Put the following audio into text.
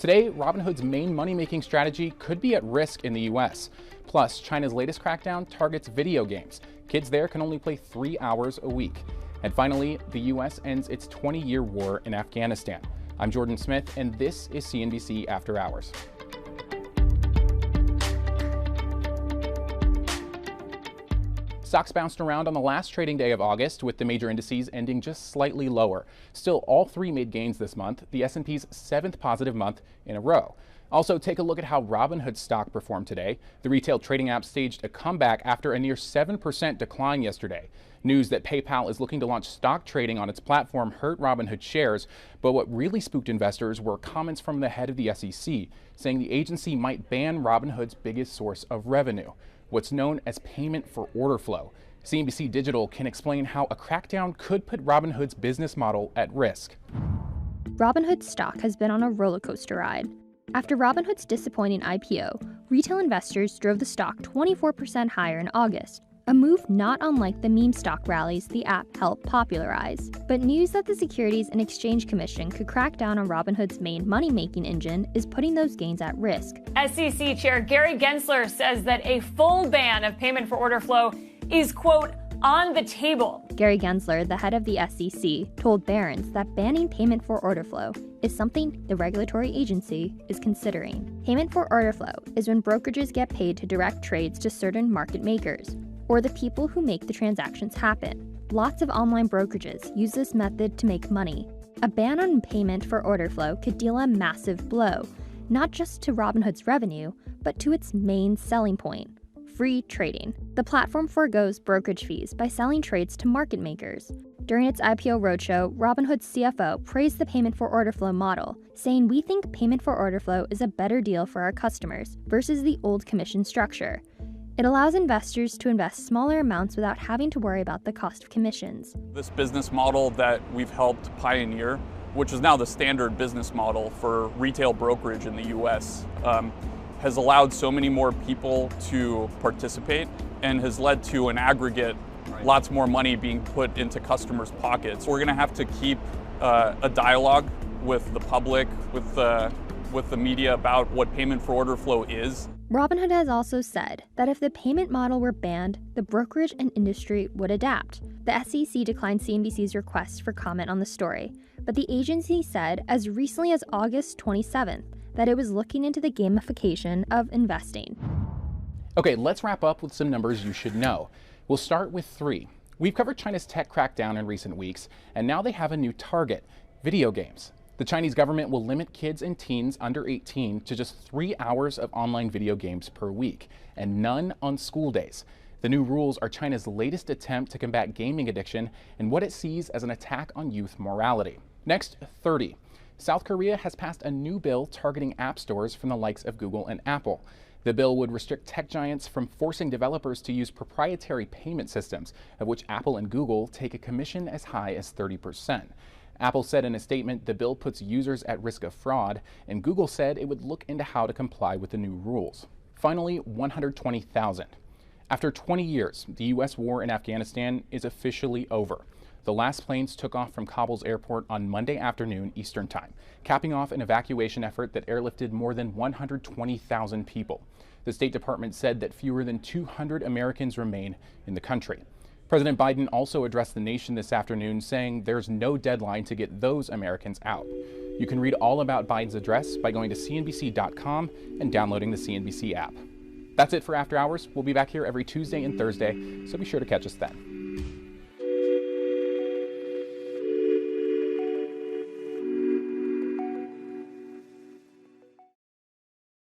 Today, Robinhood's main money-making strategy could be at risk in the US. Plus, China's latest crackdown targets video games. Kids there can only play 3 hours a week. And finally, the US ends its 20-year war in Afghanistan. I'm Jordan Smith, and this is CNBC After Hours. Stocks bounced around on the last trading day of August, with the major indices ending just slightly lower. Still, all three made gains this month, the S&P's 7th positive month in a row. Also, take a look at how Robinhood stock performed today. The retail trading app staged a comeback after a near 7% decline yesterday. News that PayPal is looking to launch stock trading on its platform hurt Robinhood shares, but what really spooked investors were comments from the head of the SEC, saying the agency might ban Robinhood's biggest source of revenue, what's known as payment for order flow. CNBC Digital can explain how a crackdown could put Robinhood's business model at risk. Robinhood stock has been on a roller coaster ride. After Robinhood's disappointing IPO, retail investors drove the stock 24% higher in August, a move not unlike the meme stock rallies the app helped popularize. But news that the Securities and Exchange Commission could crack down on Robinhood's main money-making engine is putting those gains at risk. SEC Chair Gary Gensler says that a full ban of payment for order flow is, quote, on the table. Gary Gensler, the head of the SEC, told Barron's that banning payment for order flow is something the regulatory agency is considering. Payment for order flow is when brokerages get paid to direct trades to certain market makers, or the people who make the transactions happen. Lots of online brokerages use this method to make money. A ban on payment for order flow could deal a massive blow, not just to Robinhood's revenue, but to its main selling point: free trading. The platform forgoes brokerage fees by selling trades to market makers. During its IPO roadshow, Robinhood's CFO praised the payment for order flow model, saying, "We think payment for order flow is a better deal for our customers versus the old commission structure. It allows investors to invest smaller amounts without having to worry about the cost of commissions." This business model that we've helped pioneer, which is now the standard business model for retail brokerage in the US, has allowed so many more people to participate and has led to an aggregate, lots more money being put into customers' pockets. We're going to have to keep a dialogue with the public, with the media about what payment for order flow is. Robinhood has also said that if the payment model were banned, the brokerage and industry would adapt. The SEC declined CNBC's request for comment on the story, but the agency said as recently as August 27th that it was looking into the gamification of investing. Okay, let's wrap up with some numbers you should know. We'll start with 3. We've covered China's tech crackdown in recent weeks, and now they have a new target: video games. The Chinese government will limit kids and teens under 18 to just 3 hours of online video games per week, and none on school days. The new rules are China's latest attempt to combat gaming addiction and what it sees as an attack on youth morality. Next, 30. South Korea has passed a new bill targeting app stores from the likes of Google and Apple. The bill would restrict tech giants from forcing developers to use proprietary payment systems, of which Apple and Google take a commission as high as 30%. Apple said in a statement the bill puts users at risk of fraud, and Google said it would look into how to comply with the new rules. Finally, 120,000. After 20 years, the U.S. war in Afghanistan is officially over. The last planes took off from Kabul's airport on Monday afternoon Eastern Time, capping off an evacuation effort that airlifted more than 120,000 people. The State Department said that fewer than 200 Americans remain in the country. President Biden also addressed the nation this afternoon, saying there's no deadline to get those Americans out. You can read all about Biden's address by going to CNBC.com and downloading the CNBC app. That's it for After Hours. We'll be back here every Tuesday and Thursday, so be sure to catch us then.